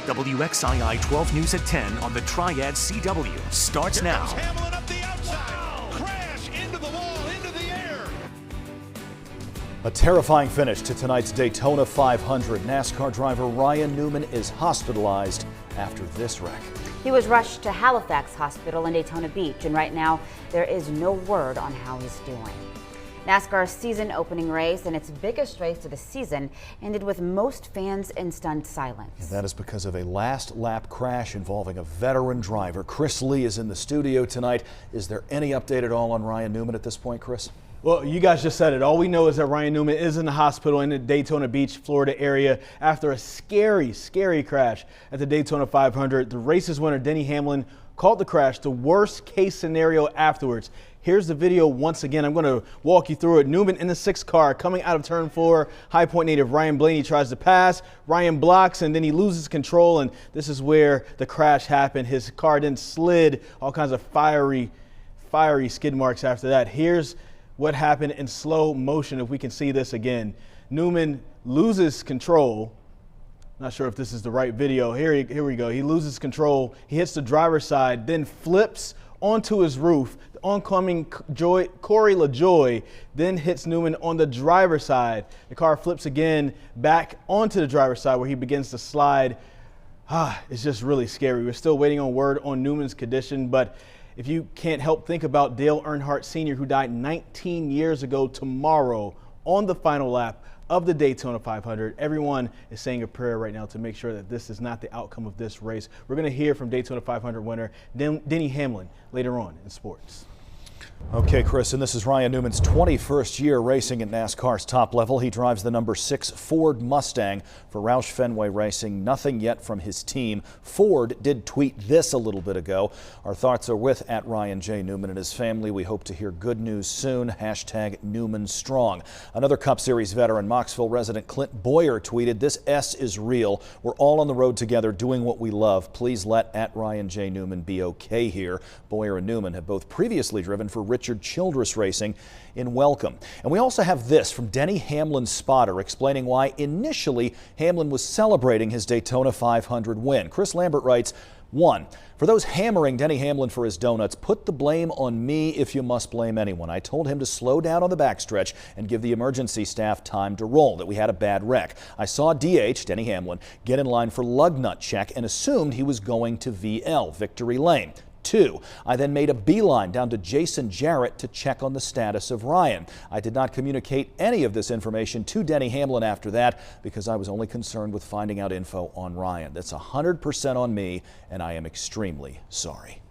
WXII 12 News at 10 on the Triad CW starts now. Hamlin up the outside. Crash into the wall, into the air. A terrifying finish to tonight's Daytona 500. NASCAR driver Ryan Newman is hospitalized after this wreck. He was rushed to Halifax Hospital in Daytona Beach, and right now there is no word on how he's doing. NASCAR's season opening race and its biggest race of the season ended with most fans in stunned silence. And that is because of a last lap crash involving a veteran driver. Chris Lee is in the studio tonight. Is there any update at all on Ryan Newman at this point, Chris? Well, you guys just said it. All we know is that Ryan Newman is in the hospital in the Daytona Beach, Florida area after a scary crash at the Daytona 500. The race's winner, Denny Hamlin, called the crash the worst case scenario afterwards. Here's the video once again. I'm going to walk you through it. Newman in the 6th car coming out of turn 4. High Point native Ryan Blaney tries to pass. Ryan blocks and then he loses control, and this is where the crash happened. His car then slid, all kinds of fiery skid marks after that. Here's what happened in slow motion, if we can see this again. Newman loses control. Not sure if this is the right video. Here we go. He loses control. He hits the driver's side, then flips onto his roof. The oncoming Corey LaJoie then hits Newman on the driver's side. The car flips again back onto the driver's side where he begins to slide. It's just really scary. We're still waiting on word on Newman's condition, but if you can't help think about Dale Earnhardt Sr., who died 19 years ago tomorrow on the final lap of the Daytona 500, everyone is saying a prayer right now to make sure that this is not the outcome of this race. We're going to hear from Daytona 500 winner Denny Hamlin later on in sports. Okay, Chris, and this is Ryan Newman's 21st year racing at NASCAR's top level. He drives the number 6 Ford Mustang for Roush Fenway Racing. Nothing yet from his team. Ford did tweet this a little bit ago. Our thoughts are with @Ryan J. Newman and his family. We hope to hear good news soon. #Newman Strong. Another Cup Series veteran, Moxville resident Clint Boyer tweeted, "This S is real. We're all on the road together doing what we love. Please let @Ryan J. Newman be okay here." Boyer and Newman have both previously driven for Richard Childress Racing in Welcome. And we also have this from Denny Hamlin's spotter explaining why initially Hamlin was celebrating his Daytona 500 win. Chris Lambert writes, 1. For those hammering Denny Hamlin for his donuts, put the blame on me if you must blame anyone. I told him to slow down on the backstretch and give the emergency staff time to roll, that we had a bad wreck. I saw DH, Denny Hamlin, get in line for lug nut check and assumed he was going to VL, Victory Lane. 2. I then made a beeline down to Jason Jarrett to check on the status of Ryan. I did not communicate any of this information to Denny Hamlin after that because I was only concerned with finding out info on Ryan. That's 100% on me, and I am extremely sorry.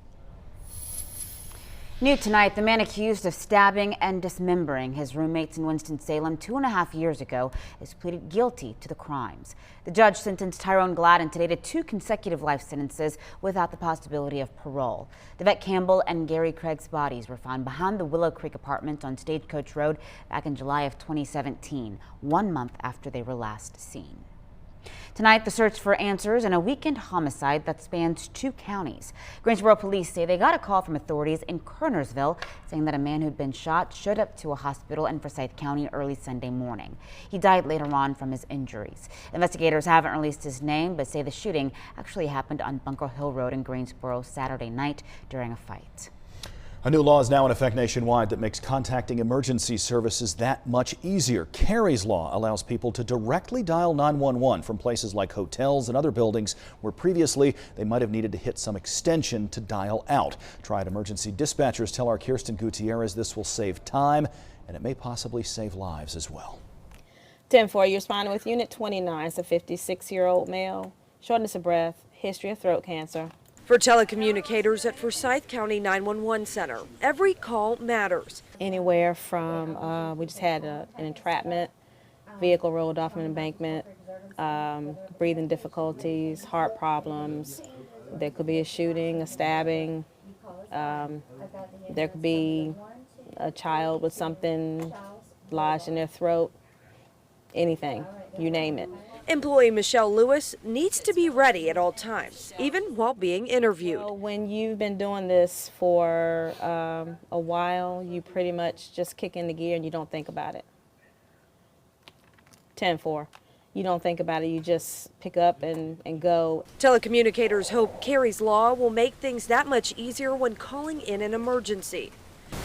New tonight, the man accused of stabbing and dismembering his roommates in Winston-Salem 2.5 years ago has pleaded guilty to the crimes. The judge sentenced Tyrone Gladden today to 2 consecutive life sentences without the possibility of parole. Devette Campbell and Gary Craig's bodies were found behind the Willow Creek apartment on Stagecoach Road back in July of 2017, 1 month after they were last seen. Tonight, the search for answers in a weekend homicide that spans 2 counties. Greensboro police say they got a call from authorities in Kernersville saying that a man who'd been shot showed up to a hospital in Forsyth County early Sunday morning. He died later on from his injuries. Investigators haven't released his name, but say the shooting actually happened on Bunker Hill Road in Greensboro Saturday night during a fight. A new law is now in effect nationwide that makes contacting emergency services that much easier. Carey's Law allows people to directly dial 911 from places like hotels and other buildings where previously they might have needed to hit some extension to dial out. Triad emergency dispatchers tell our Kirsten Gutierrez this will save time and it may possibly save lives as well. 10-4, you're responding with Unit 29. It's a 56-year-old male, shortness of breath, history of throat cancer. For telecommunicators at Forsyth County 911 Center, every call matters. Anywhere from, we just had an entrapment, vehicle rolled off an embankment, breathing difficulties, heart problems. There could be a shooting, a stabbing. There could be a child with something lodged in their throat, anything, you name it. Employee Michelle Lewis needs to be ready at all times, even while being interviewed. So when you've been doing this for a while, you pretty much just kick into gear and you don't think about it. 10-4. you don't think about it. You just pick up and go. Telecommunicators hope Carrie's Law will make things that much easier when calling in an emergency.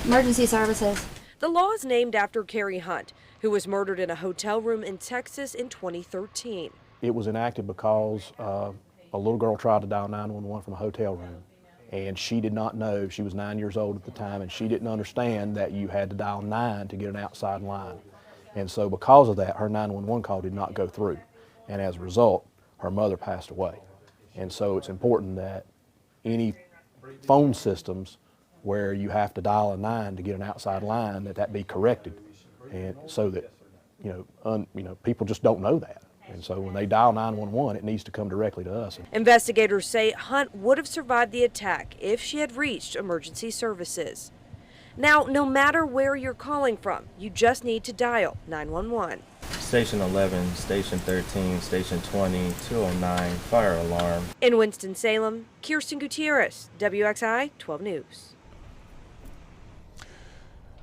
Emergency services. The law is named after Carrie Hunt, who was murdered in a hotel room in Texas in 2013. It was enacted because a little girl tried to dial 911 from a hotel room, and she did not know. She was 9 years old at the time, and she didn't understand that you had to dial 9 to get an outside line. And so because of that, her 911 call did not go through. And as a result, her mother passed away. And so it's important that any phone systems where you have to dial a 9 to get an outside line, that be corrected, and so that people just don't know that. And so when they dial 911, it needs to come directly to us. Investigators say Hunt would have survived the attack if she had reached emergency services. Now, no matter where you're calling from, you just need to dial 911. Station 11, Station 13, Station 20, 209, fire alarm. In Winston-Salem, Kirsten Gutierrez, WXI 12 News.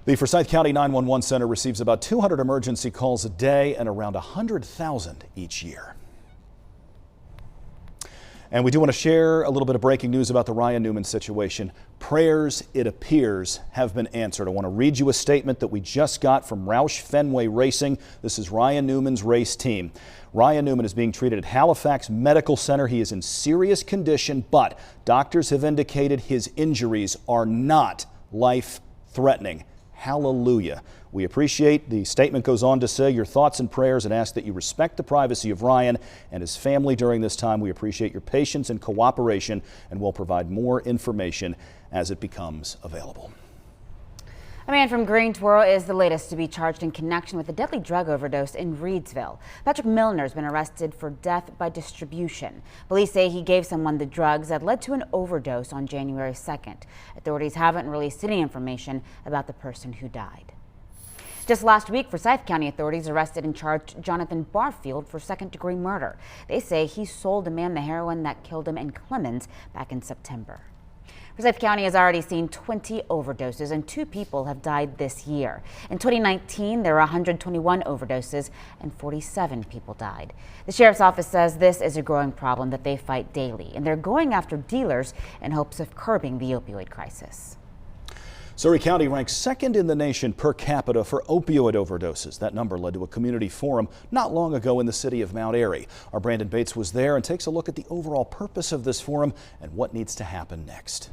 The Forsyth County 911 Center receives about 200 emergency calls a day and around 100,000 each year. And we do want to share a little bit of breaking news about the Ryan Newman situation. Prayers, it appears, have been answered. I want to read you a statement that we just got from Roush Fenway Racing. This is Ryan Newman's race team. Ryan Newman is being treated at Halifax Medical Center. He is in serious condition, but doctors have indicated his injuries are not life-threatening. Hallelujah. We appreciate, the statement goes on to say, your thoughts and prayers, and ask that you respect the privacy of Ryan and his family during this time. We appreciate your patience and cooperation, and we'll provide more information as it becomes available. A man from Greensboro is the latest to be charged in connection with a deadly drug overdose in Reedsville. Patrick Milner has been arrested for death by distribution. Police say he gave someone the drugs that led to an overdose on January 2nd. Authorities haven't released any information about the person who died. Just last week, Forsyth County authorities arrested and charged Jonathan Barfield for second-degree murder. They say he sold a man the heroin that killed him in Clemens back in September. Forsyth County has already seen 20 overdoses and 2 people have died this year. In 2019, there were 121 overdoses and 47 people died. The sheriff's office says this is a growing problem that they fight daily, and they're going after dealers in hopes of curbing the opioid crisis. Surrey County ranks second in the nation per capita for opioid overdoses. That number led to a community forum not long ago in the city of Mount Airy. Our Brandon Bates was there and takes a look at the overall purpose of this forum and what needs to happen next.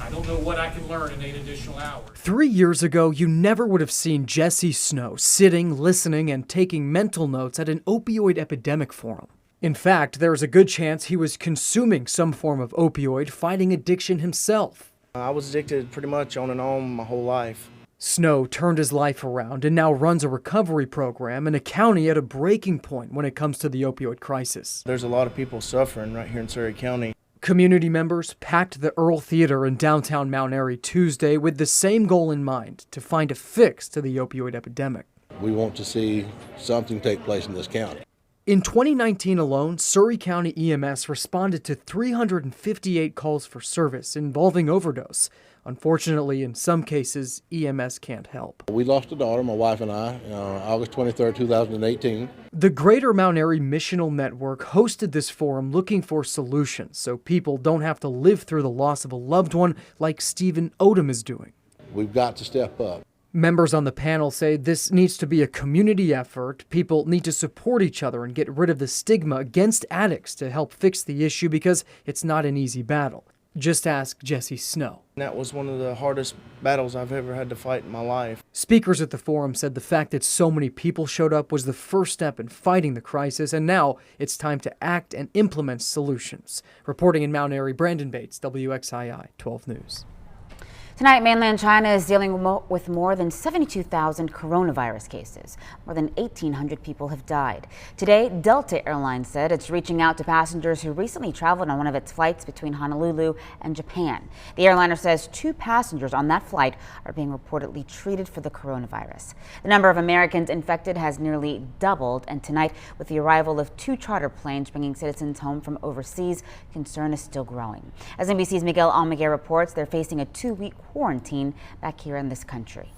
I don't know what I can learn in 8 additional hours. 3 years ago, you never would have seen Jesse Snow sitting, listening, and taking mental notes at an opioid epidemic forum. In fact, there is a good chance he was consuming some form of opioid, fighting addiction himself. I was addicted pretty much on and on my whole life. Snow turned his life around and now runs a recovery program in a county at a breaking point when it comes to the opioid crisis. There's a lot of people suffering right here in Surrey County. Community members packed the Earl Theater in downtown Mount Airy Tuesday with the same goal in mind, to find a fix to the opioid epidemic. We want to see something take place in this county. In 2019 alone, Surrey County EMS responded to 358 calls for service involving overdose. Unfortunately, in some cases, EMS can't help. We lost a daughter, my wife and I, August 23rd, 2018. The Greater Mount Airy Missional Network hosted this forum looking for solutions so people don't have to live through the loss of a loved one like Stephen Odom is doing. We've got to step up. Members on the panel say this needs to be a community effort. People need to support each other and get rid of the stigma against addicts to help fix the issue, because it's not an easy battle. Just ask Jesse Snow. That was one of the hardest battles I've ever had to fight in my life. Speakers at the forum said the fact that so many people showed up was the first step in fighting the crisis, and now it's time to act and implement solutions. Reporting in Mount Airy, Brandon Bates, WXII 12 News. Tonight, mainland China is dealing with more than 72,000 coronavirus cases. More than 1,800 people have died. Today, Delta Airlines said it's reaching out to passengers who recently traveled on one of its flights between Honolulu and Japan. The airliner says 2 passengers on that flight are being reportedly treated for the coronavirus. The number of Americans infected has nearly doubled, and tonight, with the arrival of 2 charter planes bringing citizens home from overseas, concern is still growing. As NBC's Miguel Almaguer reports, they're facing a 2-week quarantine back here in this country.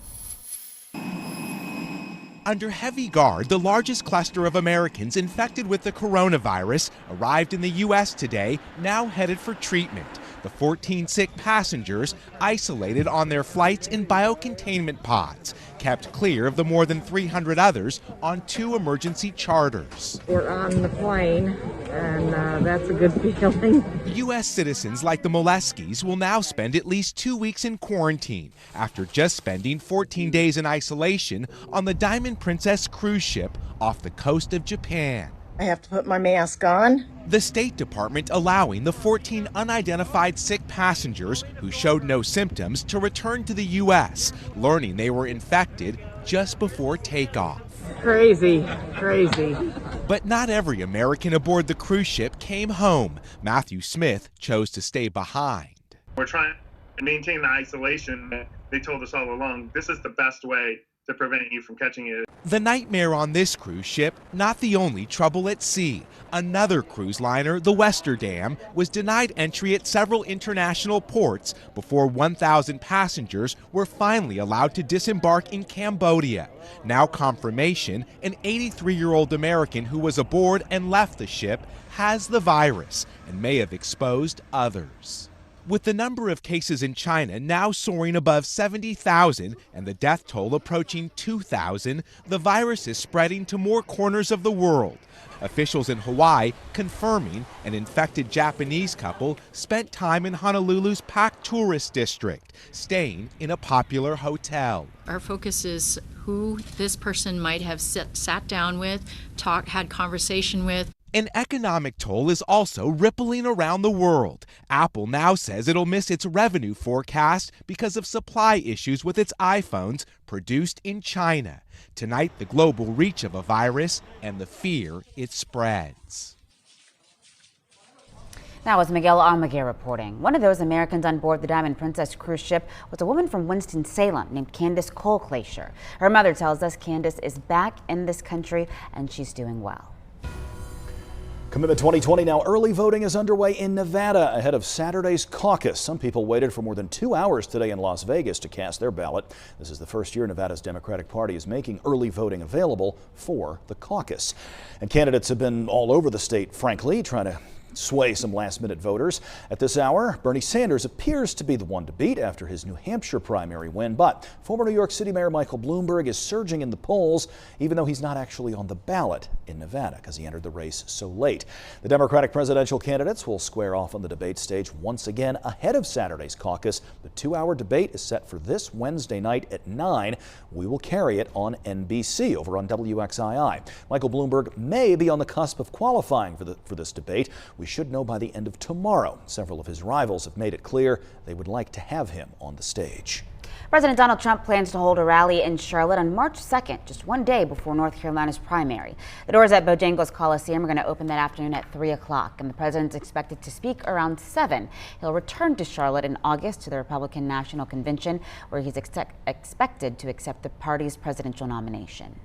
Under heavy guard, the largest cluster of Americans infected with the coronavirus arrived in the U.S. today, now headed for treatment. The 14 sick passengers isolated on their flights in biocontainment pods, kept clear of the more than 300 others on 2 emergency charters. We're on the plane, and that's a good feeling. U.S. citizens like the Moleskis will now spend at least 2 weeks in quarantine after just spending 14 days in isolation on the Diamond Princess cruise ship off the coast of Japan. I have to put my mask on. The State Department allowing the 14 unidentified sick passengers who showed no symptoms to return to the U.S., learning they were infected just before takeoff. Crazy, crazy. But not every American aboard the cruise ship came home. Matthew Smith chose to stay behind. We're trying to maintain the isolation. They told us all along, this is the best way to prevent you from catching it. The nightmare on this cruise ship, not the only trouble at sea. Another cruise liner, the Westerdam, was denied entry at several international ports before 1,000 passengers were finally allowed to disembark in Cambodia. Now confirmation, an 83-year-old American who was aboard and left the ship has the virus and may have exposed others. With the number of cases in China now soaring above 70,000 and the death toll approaching 2,000, the virus is spreading to more corners of the world. Officials in Hawaii confirming an infected Japanese couple spent time in Honolulu's packed tourist district, staying in a popular hotel. Our focus is who this person might have sat down with, had conversation with. An economic toll is also rippling around the world. Apple now says it'll miss its revenue forecast because of supply issues with its iPhones produced in China. Tonight, the global reach of a virus and the fear it spreads. Now is Miguel Almaguer reporting. One of those Americans on board the Diamond Princess cruise ship was a woman from Winston-Salem named Candace Colclasher. Her mother tells us Candace is back in this country and she's doing well. Commitment 2020 now. Early voting is underway in Nevada ahead of Saturday's caucus. Some people waited for more than 2 hours today in Las Vegas to cast their ballot. This is the first year Nevada's Democratic Party is making early voting available for the caucus. And candidates have been all over the state, frankly, trying to sway some last-minute voters. At this hour, Bernie Sanders appears to be the one to beat after his New Hampshire primary win, but former New York City Mayor Michael Bloomberg is surging in the polls, even though he's not actually on the ballot in Nevada because he entered the race so late. The Democratic presidential candidates will square off on the debate stage once again ahead of Saturday's caucus. The 2-hour debate is set for this Wednesday night at 9. We will carry it on NBC over on WXII. Michael Bloomberg may be on the cusp of qualifying for this debate. We should know by the end of tomorrow. Several of his rivals have made it clear they would like to have him on the stage. President Donald Trump plans to hold a rally in Charlotte on March 2nd, just one day before North Carolina's primary. The doors at Bojangles Coliseum are going to open that afternoon at 3 o'clock, and the president's expected to speak around 7. He'll return to Charlotte in August to the Republican National Convention, where he's expected to accept the party's presidential nomination.